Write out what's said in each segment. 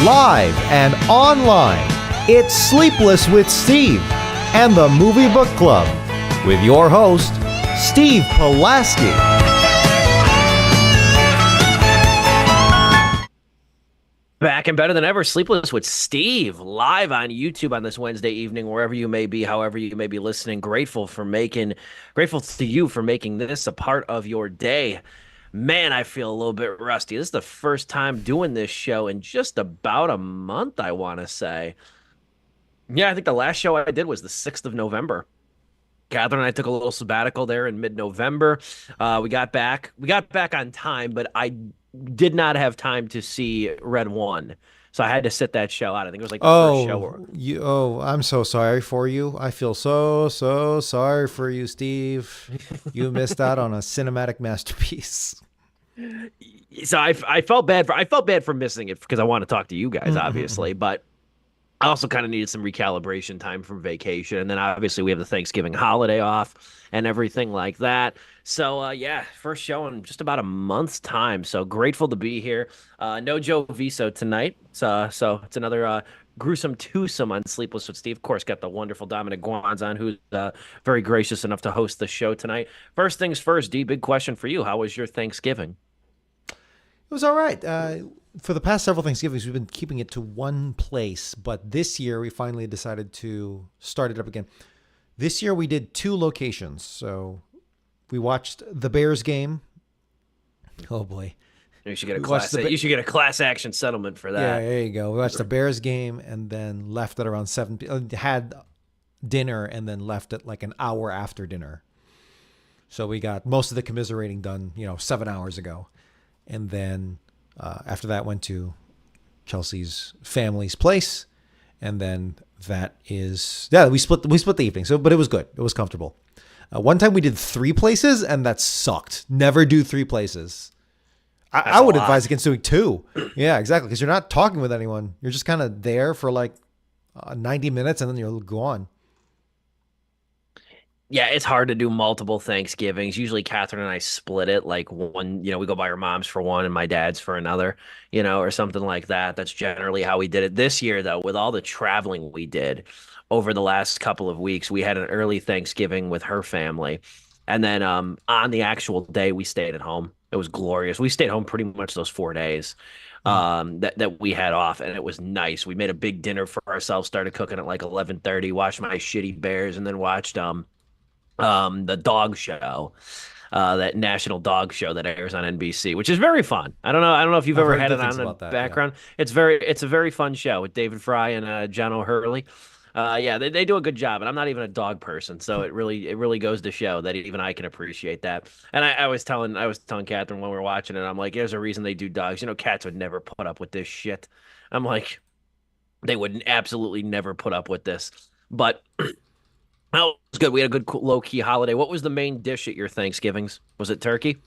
Live and online, it's Sleepless with Steve and the Movie Book Club with your host, Steve Pulaski. Back and better than ever, Sleepless with Steve, live on YouTube on this Wednesday evening, wherever you may be, however you may be listening. Grateful to you for making this a part of your day. Man, I feel a little bit rusty. This is the first time doing this show in just about a month, I want to say. Yeah, I think the last show I did was the 6th of November. Catherine and I took a little sabbatical there in mid-November. We got back on time, but I did not have time to see Red One, so I had to sit that show out. I think it was like the first show. I'm so sorry for you. I feel so sorry for you, Steve. You missed out on a cinematic masterpiece. So I felt bad for missing it because I want to talk to you guys, obviously, but I also kind of needed some recalibration time from vacation. And then obviously we have the Thanksgiving holiday off and everything like that. So, yeah, first show in just about a month's time. So grateful to be here. No Joe Viso tonight. So it's another gruesome twosome on Sleepless with Steve. Of course, got the wonderful Dominic Guanzon, who's very gracious enough to host the show tonight. First things first, D, big question for you. How was your Thanksgiving? It was all right. For the past several Thanksgivings, we've been keeping it to one place, but this year we finally decided to start it up again. This year we did 2 locations. So we watched the Bears game. Oh boy. You should get a class action settlement for that. Yeah, there you go. We watched the Bears game and then left at around 7 p.m. Had dinner and then left at like an hour after dinner. So we got most of the commiserating done, 7 hours ago. And then after that, went to Chelsea's family's place, and then we split the evening. So, but it was good. It was comfortable. One time we did 3 places, and that sucked. Never do 3 places. I would advise against doing 2. Yeah, exactly, because you're not talking with anyone. You're just kind of there for like 90 minutes, and then you'll go on. Yeah, it's hard to do multiple Thanksgivings. Usually Catherine and I split it, like one, we go by her mom's for one and my dad's for another, or something like that. That's generally how we did it. This year, though, with all the traveling we did over the last couple of weeks, we had an early Thanksgiving with her family. And then on the actual day, we stayed at home. It was glorious. We stayed home pretty much those 4 days that we had off, and it was nice. We made a big dinner for ourselves, started cooking at like 11:30, watched my shitty Bears, and then watched the dog show, that national dog show that airs on NBC, which is very fun. I don't know if you've ever had it on in the background. Yeah. It's a very fun show with David Fry and John O'Hurley. Yeah, they do a good job, and I'm not even a dog person, so it really goes to show that even I can appreciate that. And I was telling Catherine when we were watching it, I'm like, there's a reason they do dogs. Cats would never put up with this shit. I'm like, they would absolutely never put up with this, but. Oh, it was good. We had a good low-key holiday. What was the main dish at your Thanksgivings? Was it turkey?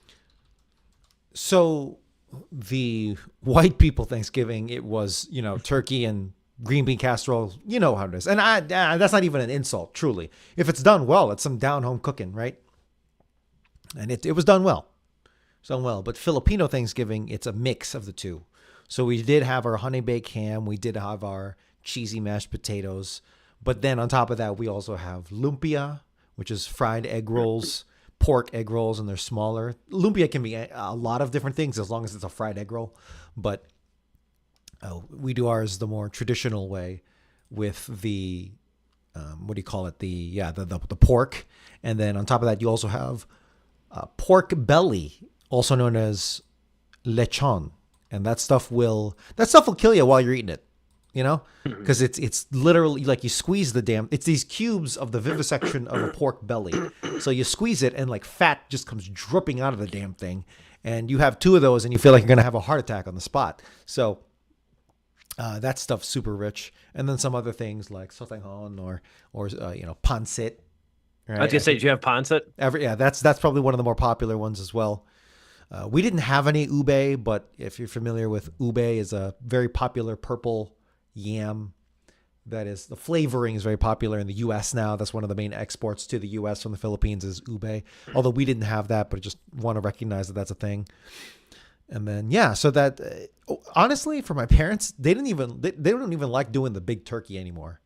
So the white people Thanksgiving, it was, turkey and green bean casserole. You know how it is. And that's not even an insult, truly. If it's done well, it's some down-home cooking, right? And it was done well. But Filipino Thanksgiving, it's a mix of the two. So we did have our honey baked ham. We did have our cheesy mashed potatoes. But then on top of that, we also have lumpia, which is fried egg rolls, pork egg rolls, and they're smaller. Lumpia can be a lot of different things as long as it's a fried egg roll. But we do ours the more traditional way with the, the pork. And then on top of that, you also have pork belly, also known as lechon. And that stuff will kill you while you're eating it. Because it's literally like you squeeze it's these cubes of the vivisection of a pork belly. So you squeeze it and like fat just comes dripping out of the damn thing. And you have 2 of those and you feel like you're going to have a heart attack on the spot. So that stuff's super rich. And then some other things like sautejon or pancit. Right? I was going to say, did you have pancit? That's probably one of the more popular ones as well. We didn't have any ube, but if you're familiar with ube, is a very popular purple yam. That is, the flavoring is very popular in the U.S. now. That's one of the main exports to the U.S. from the Philippines is ube. Although we didn't have that, but just want to recognize that that's a thing. And then, so that honestly, for my parents, they don't even like doing the big turkey anymore.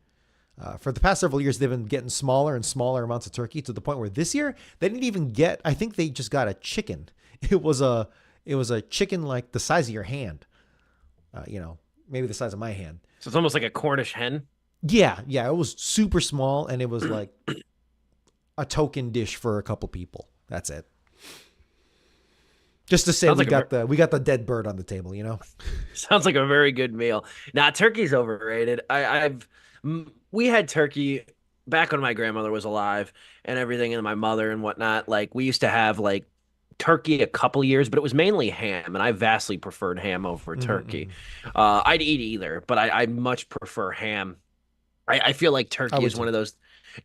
For the past several years, they've been getting smaller and smaller amounts of turkey to the point where this year they didn't even get. I think they just got a chicken. It was a chicken like the size of your hand. Maybe the size of my hand. So it's almost like a Cornish hen. Yeah, yeah. It was super small, and it was like a token dish for a couple people. That's it. Just to say Sounds we got the dead bird on the table, you know? Sounds like a very good meal. Nah, turkey's overrated. We had turkey back when my grandmother was alive and everything, and my mother and whatnot. Like we used to have like turkey a couple years, but it was mainly ham, and I vastly preferred ham over turkey. I'd eat either, but I much prefer ham. I feel like turkey is one of those.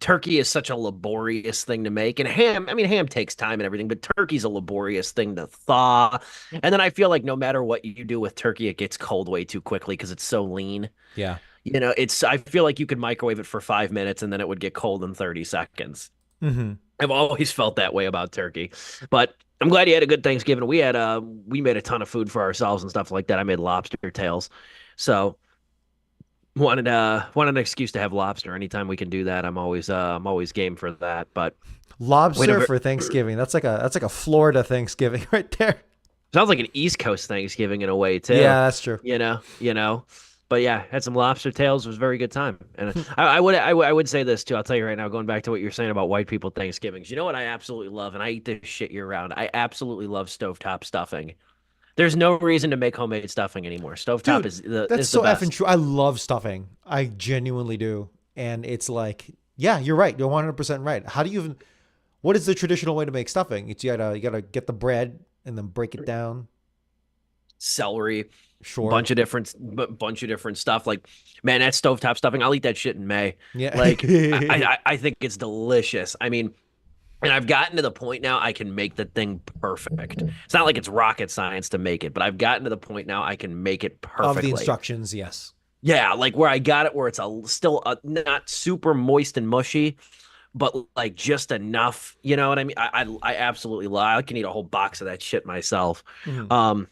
Turkey is such a laborious thing to make, and ham. I mean, ham takes time and everything, but turkey's a laborious thing to thaw. And then I feel like no matter what you do with turkey, it gets cold way too quickly because it's so lean. Yeah. I feel like you could microwave it for 5 minutes and then it would get cold in 30 seconds. Mm-hmm. I've always felt that way about turkey, but I'm glad you had a good Thanksgiving. We made a ton of food for ourselves and stuff like that. I made lobster tails. So wanted an excuse to have lobster. Anytime we can do that, I'm always game for that. But lobster for Thanksgiving. That's like a Florida Thanksgiving right there. Sounds like an East Coast Thanksgiving in a way too. Yeah, that's true. You know. But yeah, had some lobster tails. It was a very good time. And I would say this too. I'll tell you right now, going back to what you're saying about white people Thanksgivings. You know what I absolutely love, and I eat this shit year round. I absolutely love stovetop stuffing. There's no reason to make homemade stuffing anymore. Stovetop Dude, is the that's is so the best. effing true. I love stuffing. I genuinely do. And it's like, yeah, you're right. You're 100% right. How do you even? What is the traditional way to make stuffing? It's you gotta get the bread and then break it down. Celery, Sure. bunch of different stuff. Like, man, that stovetop stuffing, I'll eat that shit in May. Yeah. Like, I think it's delicious. I mean, and I've gotten to the point now I can make the thing perfect. It's not like it's rocket science to make it, but I've gotten to the point now I can make it perfectly. Of the instructions, yes. Yeah, like where I got it where it's still not super moist and mushy, but like just enough. You know what I mean? I absolutely love. I can eat a whole box of that shit myself. Mm-hmm.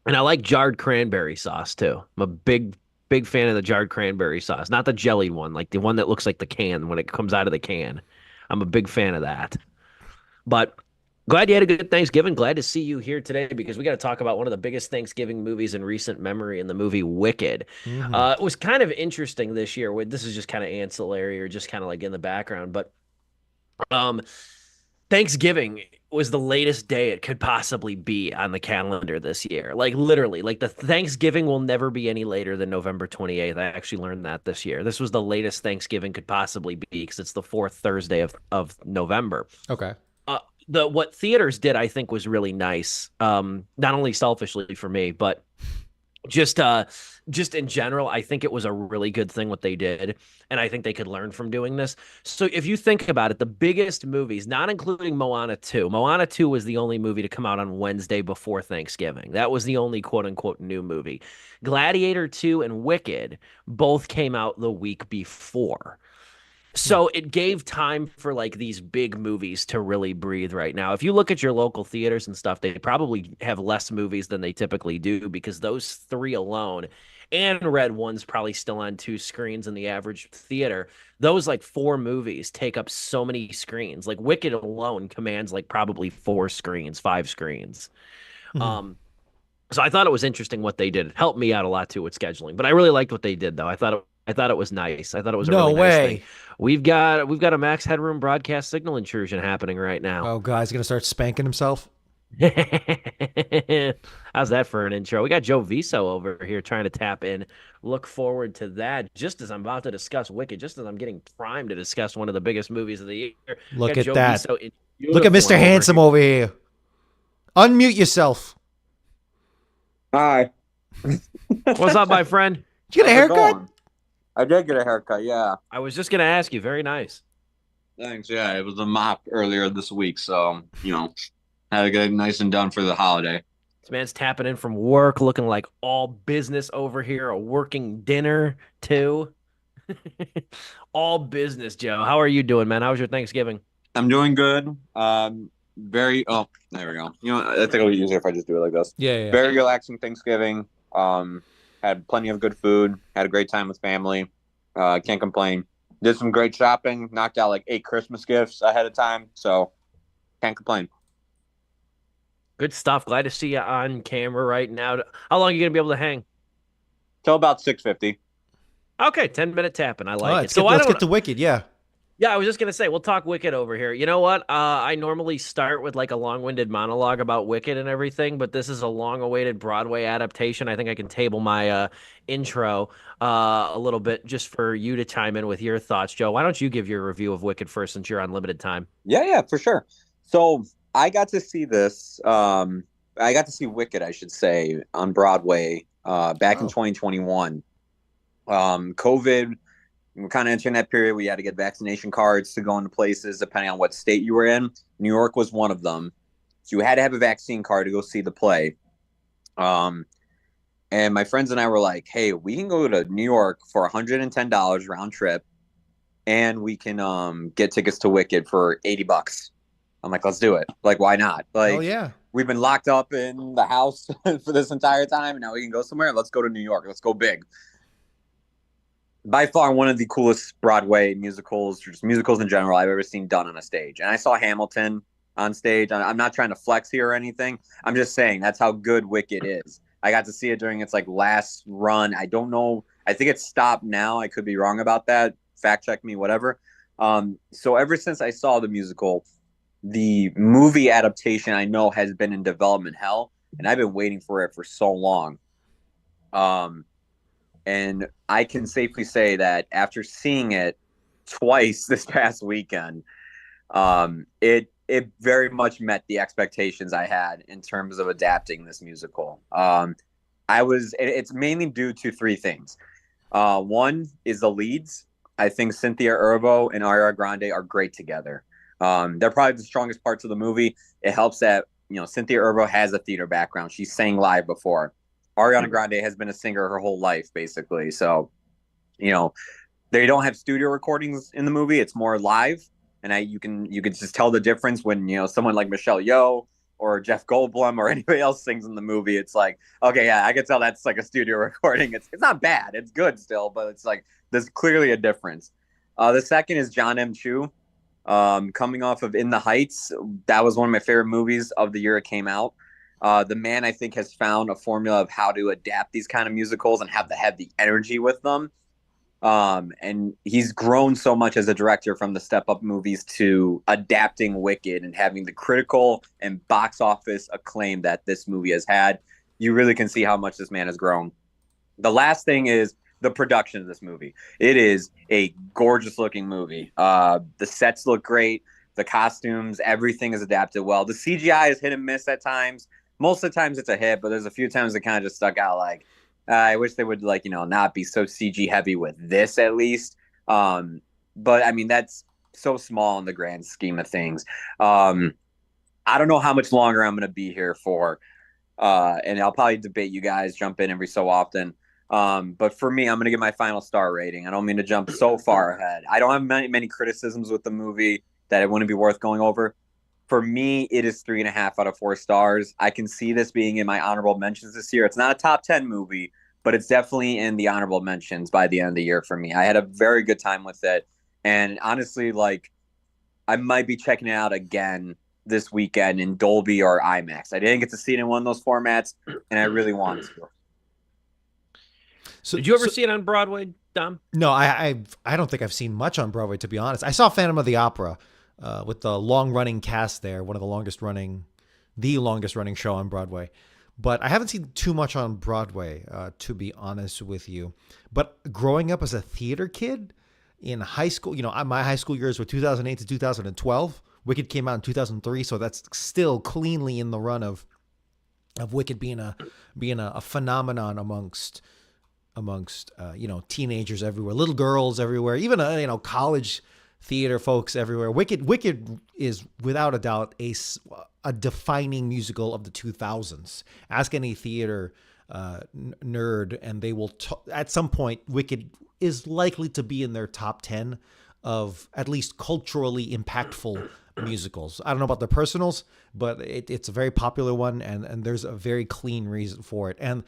And I like jarred cranberry sauce too. I'm a big fan of the jarred cranberry sauce, not the jellied one, like the one that looks like the can when it comes out of the can. I'm a big fan of that. But glad you had a good Thanksgiving. Glad to see you here today because we got to talk about one of the biggest Thanksgiving movies in recent memory in the movie Wicked. Mm-hmm. It was kind of interesting this year. This is just kind of ancillary or just kind of like in the background, but Thanksgiving was the latest day it could possibly be on the calendar this year. Like literally, like the Thanksgiving will never be any later than November 28th. I actually learned that this year. This was the latest Thanksgiving could possibly be because it's the fourth Thursday of November. Okay. What theaters did, I think, was really nice. Not only selfishly for me, but just in general, I think it was a really good thing what they did, and I think they could learn from doing this. So if you think about it, the biggest movies, not including Moana 2, Moana 2 was the only movie to come out on Wednesday before Thanksgiving. That was the only quote unquote new movie. Gladiator 2 and Wicked both came out the week before. So it gave time for like these big movies to really breathe right now. If you look at your local theaters and stuff, they probably have less movies than they typically do because those three alone, and Red One's probably still on 2 screens in the average theater. Those like 4 movies take up so many screens. Like Wicked alone commands like probably 4 screens, 5 screens. Mm-hmm. So I thought it was interesting what they did. It helped me out a lot too with scheduling, but I really liked what they did though. I thought it was nice. I thought it was a No really nice way. thing. We've got a Max Headroom broadcast signal intrusion happening right now. Oh, guy's gonna start spanking himself. How's that for an intro? We got Joe Viso over here trying to tap in. Look forward to that. Just as I'm about to discuss Wicked, just as I'm getting primed to discuss one of the biggest movies of the year. Look Got at Joe that. Viso in Look at Mr. uniform Handsome over here. Unmute yourself. Hi. What's up, my friend? Did you get a How's it haircut? going? I did get a haircut, yeah. I was just gonna ask you. Very nice. Thanks, yeah. It was a mop earlier this week, so, had to get it nice and done for the holiday. This man's tapping in from work, looking like all business over here. A working dinner too. All business, Joe. How are you doing, man? How was your Thanksgiving? I'm doing good. There we go. I think it'll be easier if I just do it like this. Yeah. Very relaxing Thanksgiving. Had plenty of good food. Had a great time with family. Can't complain. Did some great shopping. Knocked out like 8 Christmas gifts ahead of time. So can't complain. Good stuff. Glad to see you on camera right now. How long are you gonna be able to hang? Till about 6:50. Okay, 10-minute tapping. I All like right, it. So I let's don't. get to Wicked. Yeah. Yeah, I was just gonna say we'll talk Wicked over here. You know what? I normally start with like a long-winded monologue about Wicked and everything, but this is a long-awaited Broadway adaptation. I think I can table my intro a little bit just for you to chime in with your thoughts, Joe. Why don't you give your review of Wicked first, since you're on limited time? Yeah, for sure. So I got to see this. I got to see Wicked, I should say, on Broadway back in Oh. 2021. COVID, we're kind of entering that period where you had to get vaccination cards to go into places depending on what state you were in. New York was one of them. So you had to have a vaccine card to go see the play. And my friends and I were like, hey, we can go to New York for $110 round trip, and we can get tickets to Wicked for $80. I'm like, let's do it. Like, why not? Hell Like, yeah. we've been locked up in the house for this entire time, and now we can go somewhere. Let's go to New York. Let's go big. By far, one of the coolest Broadway musicals, just musicals in general, I've ever seen done on a stage. And I saw Hamilton on stage. I'm not trying to flex here or anything. I'm just saying that's how good Wicked is. I got to see it during its like last run. I don't know. I think it's stopped now. I could be wrong about that. Fact check me, whatever. So ever since I saw the musical, the movie adaptation I know has been in development hell, and I've been waiting for it for so long. And I can safely say that after seeing it twice this past weekend, it very much met the expectations I had in terms of adapting this musical. It's mainly due to 3 things. One is the leads. I think Cynthia Erivo and Ariana Grande are great together. They're probably the strongest parts of the movie. It helps that, Cynthia Erivo has a theater background. She sang live before. Ariana Grande has been a singer her whole life, basically. So, they don't have studio recordings in the movie. It's more live. And you can just tell the difference when, someone like Michelle Yeoh or Jeff Goldblum or anybody else sings in the movie. It's like, okay, yeah, I can tell that's like a studio recording. It's not bad. It's good still, but it's like, there's clearly a difference. The second is John M. Chu. Coming off of In the Heights, that was one of my favorite movies of the year it came out. The man, I think, has found a formula of how to adapt these kind of musicals and have the energy with them. And he's grown so much as a director from the Step Up movies to adapting Wicked and having the critical and box office acclaim that this movie has had. You really can see how much this man has grown. The last thing is the production of this movie. It is a gorgeous looking movie. The sets look great. The costumes, everything is adapted well. The CGI is hit and miss at times. Most of the times it's a hit, but there's a few times it kind of just stuck out like, I wish they would not be so CG heavy with this at least. But I mean, that's so small in the grand scheme of things. I don't know how much longer I'm going to be here for. And I'll probably debate you guys, jump in every so often. But for me, I'm going to give my final star rating. I don't mean to jump so far ahead. I don't have many criticisms with the movie that it wouldn't be worth going over. For me, it is 3.5 out of 4 stars. I can see this being in my honorable mentions this year. It's not a top 10 movie, but it's definitely in the honorable mentions by the end of the year for me. I had a very good time with it. And honestly, I might be checking it out again this weekend in Dolby or IMAX. I didn't get to see it in one of those formats, and I really want to. So, did you ever see it on Broadway, Dom? No, I don't think I've seen much on Broadway, to be honest. I saw Phantom of the Opera with the long-running cast there, one of the longest running show on Broadway. But I haven't seen too much on Broadway, to be honest with you. But growing up as a theater kid in high school, my high school years were 2008 to 2012. Wicked came out in 2003, so that's still cleanly in the run of Wicked being a phenomenon amongst teenagers everywhere, little girls everywhere, even college theater folks everywhere. Wicked is without a doubt a defining musical of the 2000s. Ask any theater nerd, and they will at some point Wicked is likely to be in their top 10 of at least culturally impactful musicals. I don't know about the personals, but it's a very popular one, and there's a very clean reason for it. And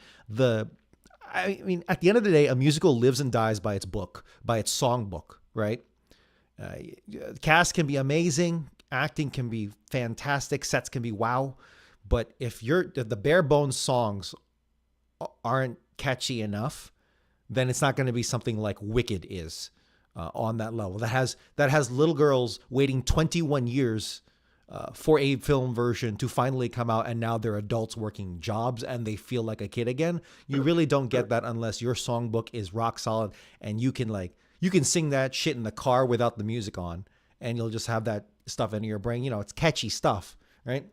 I mean, at the end of the day, a musical lives and dies by its book, by its songbook, right? Cast can be amazing, acting can be fantastic, sets can be wow, but if the bare bones songs aren't catchy enough, then it's not going to be something like Wicked is on that level. That has little girls waiting 21 years for a film version to finally come out, and now they're adults working jobs and they feel like a kid again. You really don't get that unless your songbook is rock solid and you can sing that shit in the car without the music on, and you'll just have that stuff in your brain. It's catchy stuff, right?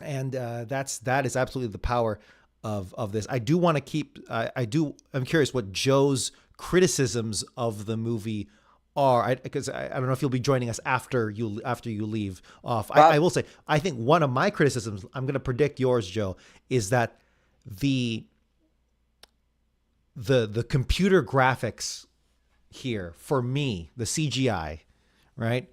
And that is absolutely the power of this. I do want to keep. I'm curious what Joe's criticisms of the movie are, because I don't know if you'll be joining us after you leave off. I will say, I think one of my criticisms, I'm going to predict yours, Joe, is that the computer graphics here, for me, the CGI, right,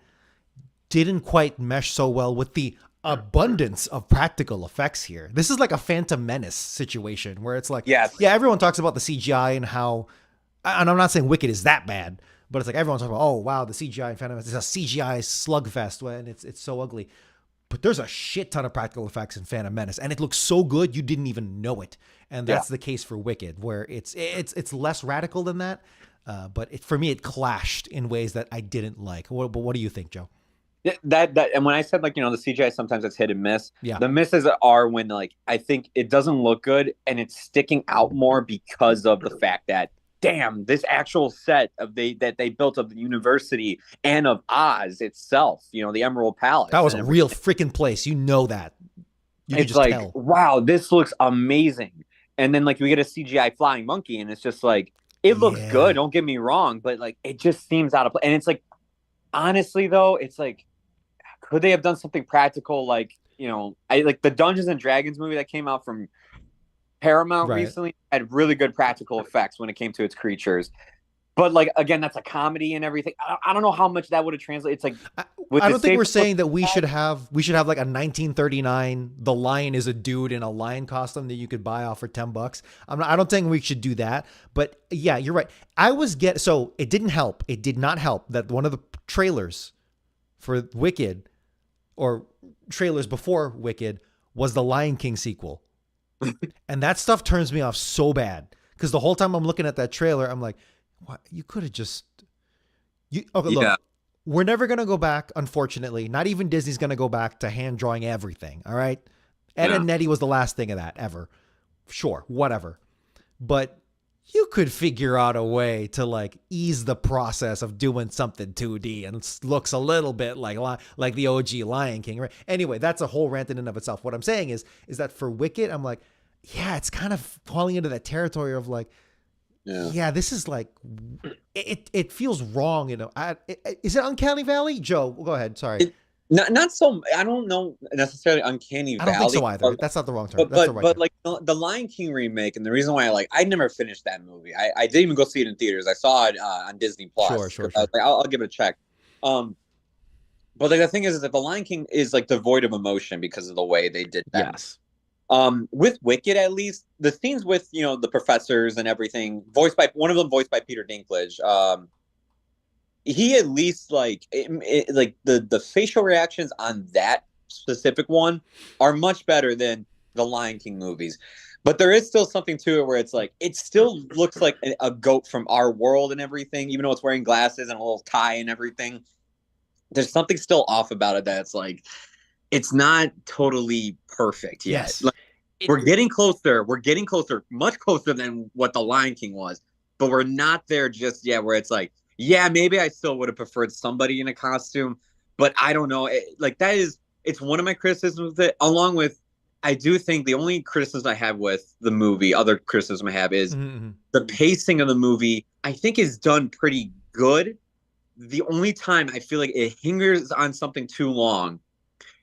didn't quite mesh so well with the abundance of practical effects here. This is like a Phantom Menace situation where it's like, yes. Yeah, everyone talks about the CGI and how, and I'm not saying Wicked is that bad, but it's like everyone's talking about, oh wow, the CGI in Phantom Menace is a CGI slugfest when it's so ugly. But there's a shit ton of practical effects in Phantom Menace, and it looks so good you didn't even know it. And that's the case for Wicked, where it's less radical than that. But for me, it clashed in ways that I didn't like. But what do you think, Joe? That and when I said, like, the CGI sometimes it's hit and miss. Yeah. The misses are when, like, I think it doesn't look good and it's sticking out more because of the fact that, damn, this actual set that they built of the university and of Oz itself, the Emerald Palace. That was a real freaking place. You know that. You it's just like, tell. Wow, this looks amazing. And then, like, we get a CGI flying monkey and it's just like, it looks good. Don't get me wrong, but, like, it just seems out of place. And it's like, honestly though, it's like, could they have done something practical, like, I like the Dungeons and Dragons movie that came out from Paramount recently had really good practical effects when it came to its creatures. But, like, again, that's a comedy and everything. I don't know how much that would have translated. It's like, I don't think we're saying that we should have like a 1939 The Lion is a dude in a lion costume that you could buy off for $10. I don't think we should do that. But yeah, you're right. So it didn't help. It did not help that one of the trailers for Wicked, or trailers before Wicked, was the Lion King sequel. And that stuff turns me off so bad, because the whole time I'm looking at that trailer, I'm like, what? You could have just... Okay, look, we're never going to go back, unfortunately. Not even Disney's going to go back to hand drawing everything, all right? Ed and Nettie was the last thing of that, ever. Sure, whatever. But you could figure out a way to, like, ease the process of doing something 2D and it looks a little bit like the OG Lion King, right? Anyway, that's a whole rant in and of itself. What I'm saying is that for Wicked, I'm like, yeah, it's kind of falling into that territory of, like, yeah, this is like, it feels wrong, is it Uncanny Valley? Joe, go ahead. Sorry. Not so. I don't know necessarily Uncanny Valley. I don't think so either. That's not the wrong term. That's the right term. Like the Lion King remake, and the reason why I never finished that movie. I didn't even go see it in theaters. I saw it on Disney Plus. Sure. I was like, I'll give it a check. But, like, the thing is that the Lion King is, like, devoid of emotion because of the way they did that. Yes. With Wicked, at least, the scenes with, the professors and everything, one of them voiced by Peter Dinklage. He at least, like, like the facial reactions on that specific one are much better than the Lion King movies. But there is still something to it where it's like, it still looks like a goat from our world and everything, even though it's wearing glasses and a little tie and everything. There's something still off about it that's like, it's not totally perfect yet. Yes. Like, we're getting closer. We're getting closer, much closer than what the Lion King was. But we're not there just yet where it's like, yeah, maybe I still would have preferred somebody in a costume. But I don't know. It's one of my criticisms with it, along with, I do think the only criticism I have with the movie, other criticism I have, is the pacing of the movie, I think, is done pretty good. The only time I feel like it hinders on something too long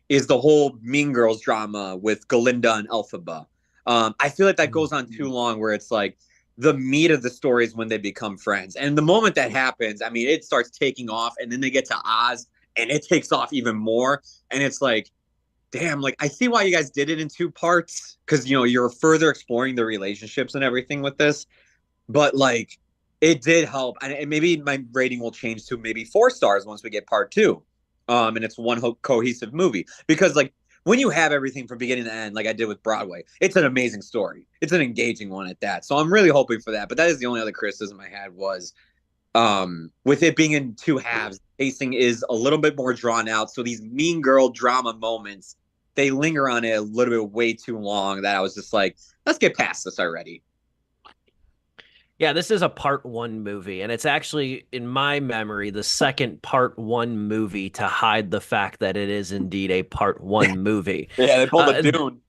is the whole Mean Girls drama with Galinda and Elphaba. I feel like that goes on too long, where it's like the meat of the story is when they become friends. And the moment that happens, I mean, it starts taking off, and then they get to Oz, and it takes off even more. And it's like, damn, like I see why you guys did it in 2 parts, because you're further exploring the relationships and everything with this. But like, it did help, and maybe my rating will change to maybe 4 stars once we get part 2, and it's one cohesive movie. Because like when you have everything from beginning to end, like I did with Broadway, it's an amazing story. It's an engaging one at that. So I'm really hoping for that. But that is the only other criticism I had was with it being in 2 halves, pacing is a little bit more drawn out. So these mean girl drama moments, they linger on it a little bit way too long, that I was just like, let's get past this already. Yeah, this is a part 1 movie, and it's actually, in my memory, the second part 1 movie to hide the fact that it is indeed a part 1 movie. Yeah, they pulled a Dune.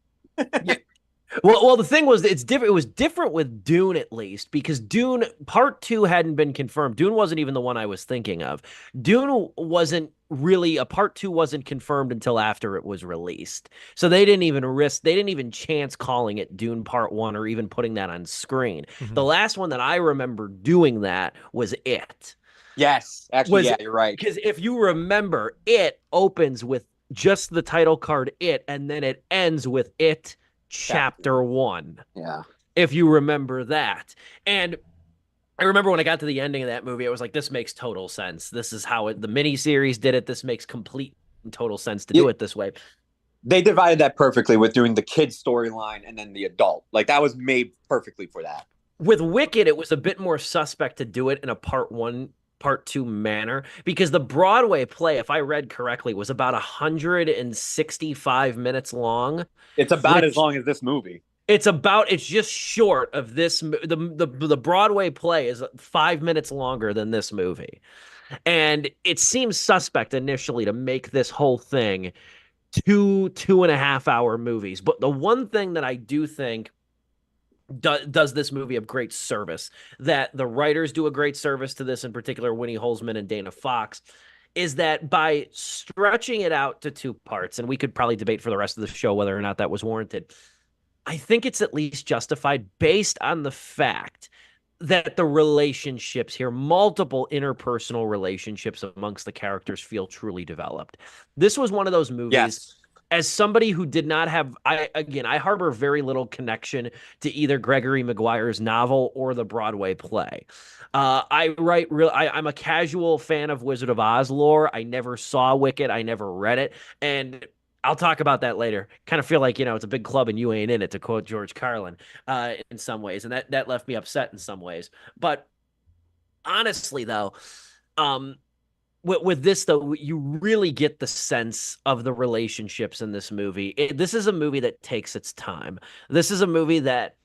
Well, the thing was, it's different. It was different with Dune, at least, because Dune Part 2 hadn't been confirmed. Dune wasn't even the one I was thinking of. Dune wasn't really a Part 2 wasn't confirmed until after it was released. So they didn't even chance calling it Dune Part 1 or even putting that on screen. Mhm. The last one that I remember doing that was It. Yes, actually, yeah, you're right. Because if you remember, It opens with just the title card It, and then it ends with It Chapter 1. Yeah. If you remember that. And I remember when I got to the ending of that movie, I was like, this makes total sense. This is how the miniseries did it. This makes complete and total sense to do it this way. They divided that perfectly with doing the kid storyline and then the adult. Like, that was made perfectly for that. With Wicked, it was a bit more suspect to do it in a part 1, part 2 manner, because the Broadway play, if I read correctly, was about 165 minutes long. It's about as long as this movie. It's just short of this. The Broadway play is 5 minutes longer than this movie. And it seems suspect initially to make this whole thing 2.5 hour movies. But the one thing that I do think does this movie a great service, that the writers do a great service to this, in particular Winnie Holzman and Dana Fox, is that by stretching it out to 2 parts, and we could probably debate for the rest of the show whether or not that was warranted, I think it's at least justified based on the fact that the relationships here, multiple interpersonal relationships amongst the characters, feel truly developed. This was one of those movies. Yes. As somebody who did not have, I harbor very little connection to either Gregory Maguire's novel or the Broadway play. I'm a casual fan of Wizard of Oz lore. I never saw Wicked. I never read it. And I'll talk about that later. Kind of feel like, it's a big club and you ain't in it, to quote George Carlin, in some ways. And that left me upset in some ways. But honestly, though, with this, though, you really get the sense of the relationships in this movie. This is a movie that takes its time. This is a movie that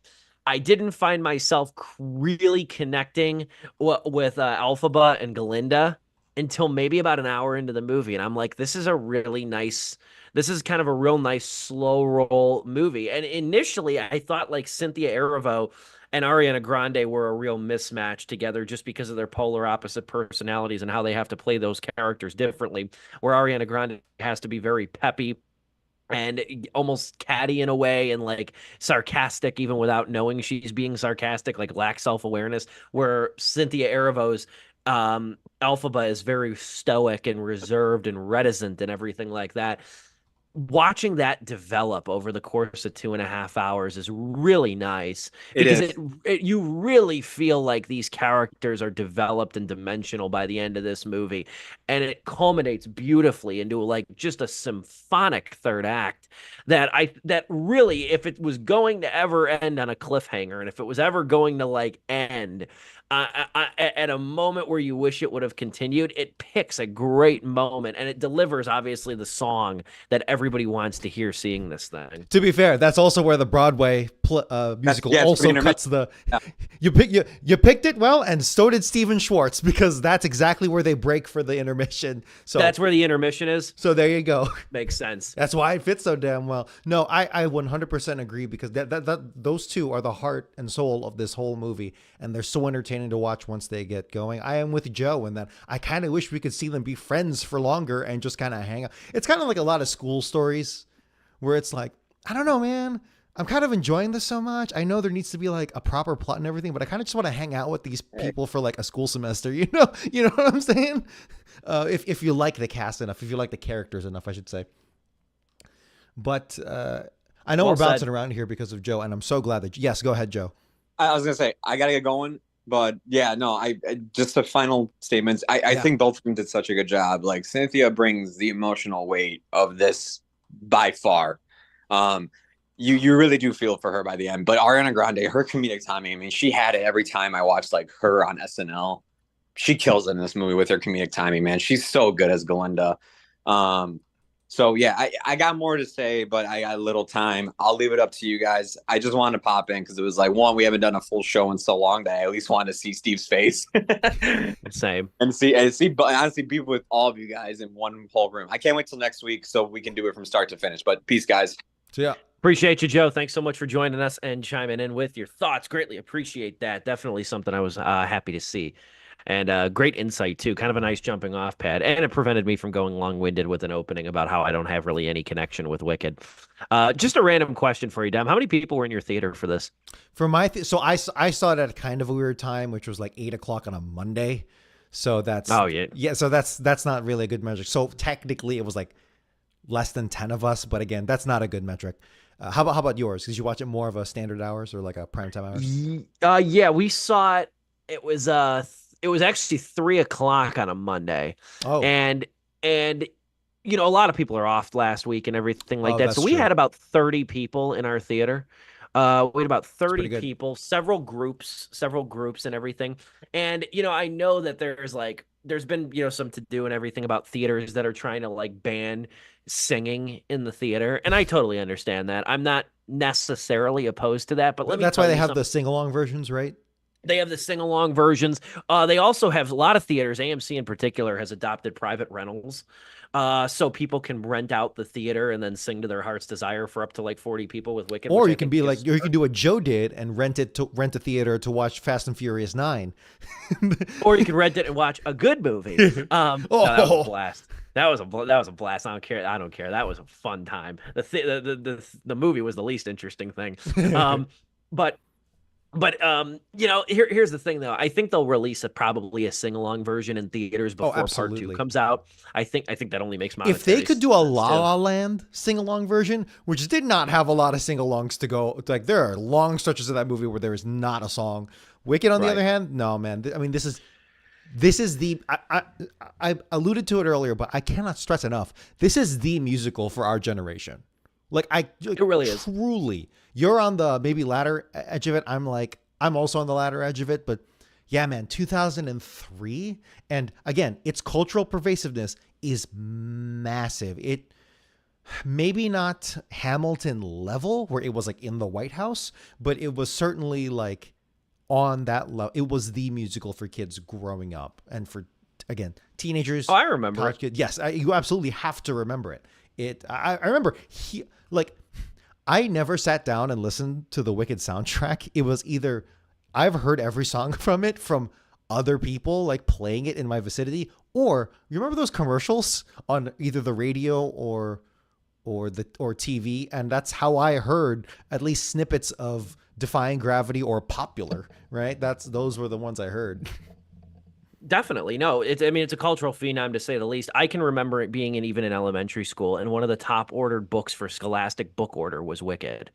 I didn't find myself really connecting with Elphaba and Galinda until maybe about an hour into the movie. And I'm like, this is kind of a real nice slow roll movie. And initially I thought like Cynthia Erivo and Ariana Grande were a real mismatch together just because of their polar opposite personalities and how they have to play those characters differently, where Ariana Grande has to be very peppy and almost catty in a way, and like sarcastic even without knowing she's being sarcastic, like lack self-awareness, where Cynthia Erivo's Elphaba is very stoic and reserved and reticent and everything like that. Watching that develop over the course of 2.5 hours is really nice, because you really feel like these characters are developed and dimensional by the end of this movie, and it culminates beautifully into like just a symphonic third act that really, if it was going to ever end on a cliffhanger, and if it was ever going to like end at a moment where you wish it would have continued, it picks a great moment, and it delivers obviously the song that everybody wants to hear seeing this thing. To be fair, that's also where the Broadway musical also cuts the. Yeah. You picked it well, and so did Stephen Schwartz, because that's exactly where they break for the intermission. So that's where the intermission is. So there you go. Makes sense. That's why it fits so damn well. No, I 100% agree, because those two are the heart and soul of this whole movie, and they're so entertaining to watch once they get going. I am with Joe in that I kind of wish we could see them be friends for longer and just kind of hang out. It's kind of like a lot of school stories where it's like, I don't know, man. I'm kind of enjoying this so much. I know there needs to be like a proper plot and everything, but I kind of just want to hang out with these people for like a school semester. You know what I'm saying? If you like the cast enough, if you like the characters enough, I should say. But I know Well we're bouncing said. around here because of Joe, and I'm so glad that yes, go ahead, Joe. I was gonna say I gotta get going, but yeah, no, I just the final statements. I Yeah. think both of them did such a good job. Like Cynthia brings the emotional weight of this by far. You really do feel for her by the end. But Ariana Grande, her comedic timing, I mean, she had it every time I watched like her on SNL. She kills it in this movie with her comedic timing, man. She's so good as Glinda. So yeah, I got more to say, but I got little time. I'll leave it up to you guys. I just wanted to pop in because it was like, one, we haven't done a full show in so long that I at least wanted to see Steve's face. Same. and see, but honestly, be with all of you guys in one whole room. I can't wait till next week so we can do it from start to finish. But peace, guys. So yeah. Appreciate you, Joe. Thanks so much for joining us and chiming in with your thoughts. Greatly appreciate that. Definitely something I was happy to see. And great insight, too. Kind of a nice jumping off pad. And it prevented me from going long-winded with an opening about how I don't have really any connection with Wicked. Just a random question for you, Dem. How many people were in your theater for this? For my so I saw it at kind of a weird time, which was like 8 o'clock on a Monday. So that's yeah. So that's not really a good metric. So technically, it was like less than 10 of us, but again, that's not a good metric. How about yours? Did you watch it more of a standard hours or like a primetime hours? Yeah, we saw it. It was actually 3 o'clock on a Monday. Oh, And a lot of people are off last week and everything like Oh, that. that's So we true. had about 30 people in our theater. We had about 30 pretty good. people, several groups and everything. And I know that there's been some to do and everything about theaters that are trying to like ban singing in the theater, and I totally understand that. I'm not necessarily opposed to that, but let me that's tell why they you have something. the sing-along versions, right? They have the sing-along versions. They also have a lot of theaters. AMC in particular has adopted private rentals, so people can rent out the theater and then sing to their heart's desire for up to like 40 people with Wicked. Or which I you can think be is like, you can do what Joe did and rent a theater to watch Fast and Furious 9. or you can rent it and watch a good movie. No, that was a blast. That was a blast. I don't care. That was a fun time. The movie was the least interesting thing. But here's the thing though. I think they'll release probably a sing-along version in theaters before part 2 absolutely. comes out. I think that only makes If they monetary could do a sense, La too. La Land sing-along version, which did not have a lot of sing-alongs to go, like there are long stretches of that movie where there is not a song. Wicked, on the Right. other hand, no, man. I mean, this is the I alluded to it earlier, but I cannot stress enough. This is the musical for our generation. It really is. Truly, you're on the maybe latter edge of it. I'm also on the latter edge of it, but yeah, man, 2003, and again, its cultural pervasiveness is massive. It maybe not Hamilton level where it was like in the White House, but it was certainly like on that level. It was the musical for kids growing up and for, again, teenagers. Oh, I remember college it. kids. Yes, you absolutely have to remember it. I remember I never sat down and listened to the Wicked soundtrack. It was either I've heard every song from it from other people like playing it in my vicinity, or you remember those commercials on either the radio or TV, and that's how I heard at least snippets of Defying Gravity or Popular, right? Those were the ones I heard. Definitely. No, it's a cultural phenom to say the least. I can remember it being even in elementary school, and one of the top ordered books for Scholastic Book Order was Wicked.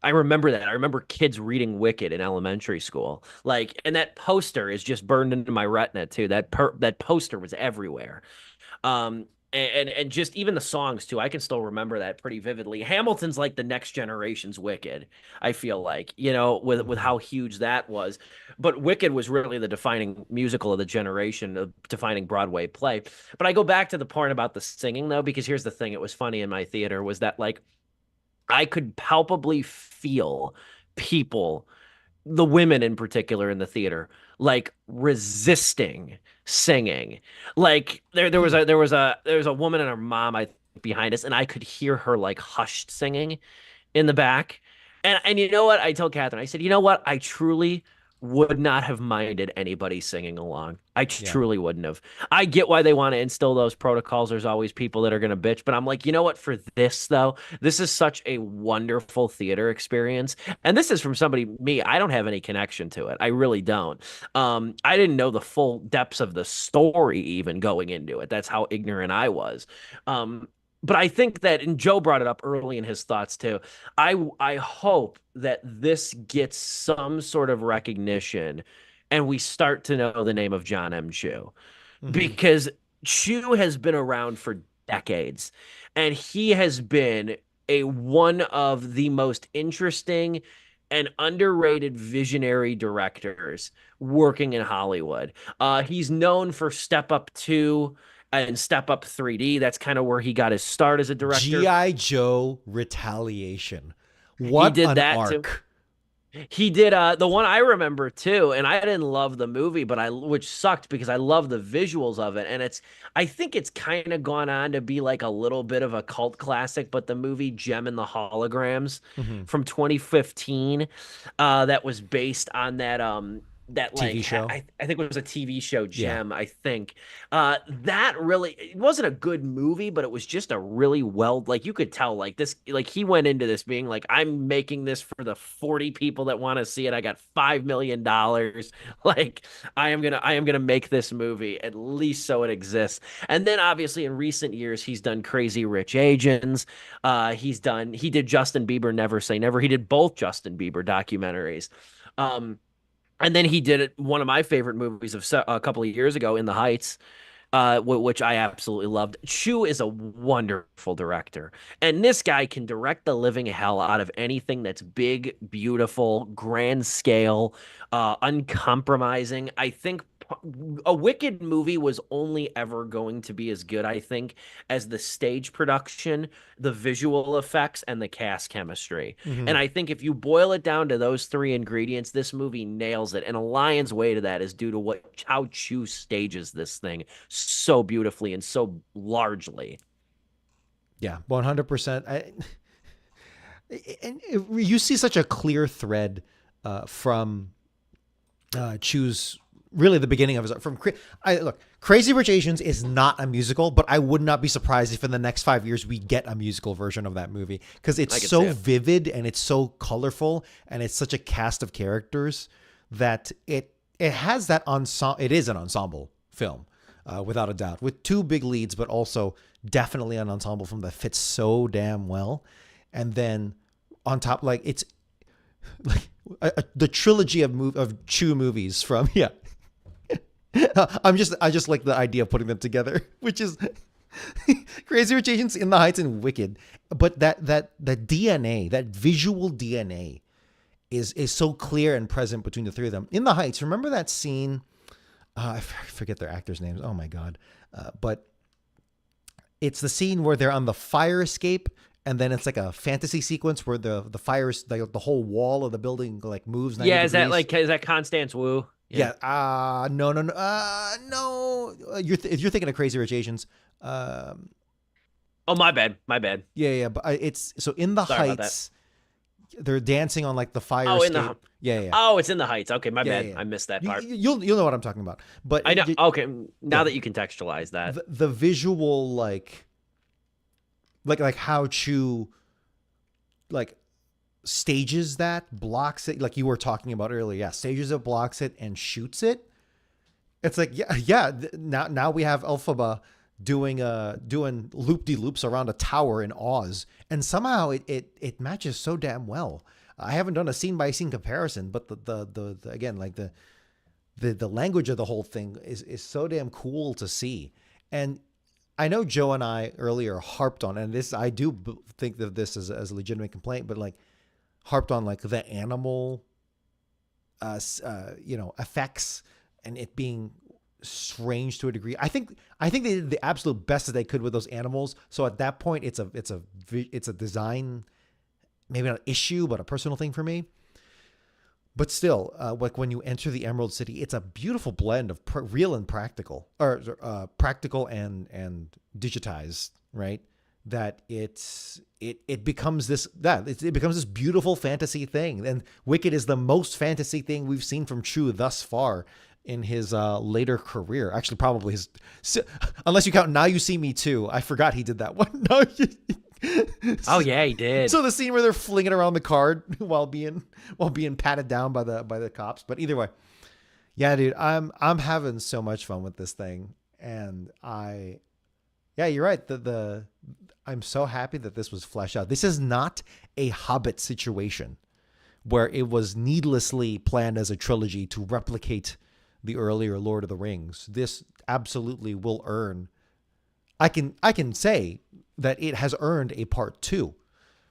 I remember that. I remember kids reading Wicked in elementary school. And that poster is just burned into my retina too. That poster was everywhere. And just even the songs too. I can still remember that pretty vividly. Hamilton's like the next generation's Wicked, I feel like, with how huge that was. But Wicked was really the defining musical of the generation, the defining Broadway play. But I go back to the point about the singing though, because here's the thing. It was funny in my theater was that I could palpably feel people, the women in particular in the theater, resisting singing. There was a woman and her mom behind us, and I could hear her hushed singing in the back. And you know what? I told Catherine, I said, you know what? I truly would not have minded anybody singing along. I Yeah. truly wouldn't have. I get why they want to instill those protocols. There's always people that are going to bitch, but I'm like, you know what? For this though, this is such a wonderful theater experience, and this is from somebody me. I don't have any connection to it. I really don't. I didn't know the full depths of the story even going into it. That's how ignorant I was. But I think that, and Joe brought it up early in his thoughts too. I hope that this gets some sort of recognition, and we start to know the name of John M. Chu, because Chu has been around for decades, and he has been one of the most interesting and underrated visionary directors working in Hollywood. He's known for Step Up 2 and Step Up 3D. That's kind of where he got his start as a director. G.I. Joe Retaliation. What did an that arc. too. He did the one I remember too, and I didn't love the movie, but which sucked because I love the visuals of it, and I think it's kind of gone on to be like a little bit of a cult classic. But the movie Gem and the Holograms from 2015, that was based on that TV show. I think it was a TV show, Gem. I think that really, it wasn't a good movie, but it was just a really you could tell he went into this being like, I'm making this for the 40 people that want to see it. I got $5 million. Like I am gonna make this movie at least so it exists. And then obviously in recent years he's done Crazy Rich Asians. He did Justin Bieber Never Say Never. He did both Justin Bieber documentaries. And then he did one of my favorite movies of a couple of years ago, In the Heights, which I absolutely loved. Chu is a wonderful director, and this guy can direct the living hell out of anything that's big, beautiful, grand scale, uncompromising. I think a Wicked movie was only ever going to be as good, I think, as the stage production, the visual effects, and the cast chemistry. And I think if you boil it down to those three ingredients, this movie nails it. And a lion's way to that is due to how Chu stages this thing so beautifully and so largely. Yeah, 100%. And you see such a clear thread from Chu's really the beginning of his look. Crazy Rich Asians is not a musical, but I would not be surprised if in the next 5 years we get a musical version of that movie, because it's so vivid and it's so colorful and it's such a cast of characters that it has that ensemble. It is an ensemble film, without a doubt, with two big leads, but also definitely an ensemble film that fits so damn well. And then on top, like it's like the trilogy of Chu movies from I just like the idea of putting them together, which is Crazy Rich Asians, In the Heights, and Wicked. But that DNA, that visual DNA, is so clear and present between the three of them. In the Heights, remember that scene? I forget their actors' names. Oh my god! But it's the scene where they're on the fire escape, and then it's like a fantasy sequence where the fires, the whole wall of the building like moves. 90 Is degrees. is that Constance Wu? Yeah. No. If you're thinking of Crazy Rich Asians. Oh, my bad. Yeah. But it's so In the Heights. They're dancing on like the fire. Oh, escape. Yeah. Oh, it's In the Heights. Okay, my bad. Yeah. I missed that part. You'll know what I'm talking about. But I know. Okay, now that you contextualize that, the visual like how Chu stages that, blocks it, like you were talking about earlier. Yeah, stages it, blocks it, and shoots it. It's like now we have Elphaba doing loop-de-loops around a tower in Oz, and somehow it matches so damn well. I haven't done a scene by scene comparison, but the again, like the language of the whole thing is so damn cool to see. And I know Joe and I earlier harped on, and this I do think of this as a legitimate complaint, but like harped on like the animal effects and it being strange to a degree. I think they did the absolute best that they could with those animals. So at that point, it's a design, maybe not an issue, but a personal thing for me. But still, like when you enter the Emerald City, it's a beautiful blend of real and practical, or practical and digitized, right? that it becomes it becomes this beautiful fantasy thing. And Wicked is the most fantasy thing we've seen from Chu thus far in his later career. Actually, probably his, unless you count Now You See Me Too. I forgot he did that one. No, Oh yeah, he did. so the scene where they're flinging around the card while being patted down by the cops. But either way, yeah, dude, I'm having so much fun with this thing, and yeah, you're right. I'm so happy that this was fleshed out. This is not a Hobbit situation where it was needlessly planned as a trilogy to replicate the earlier Lord of the Rings. This absolutely will earn. I can say that it has earned a part 2.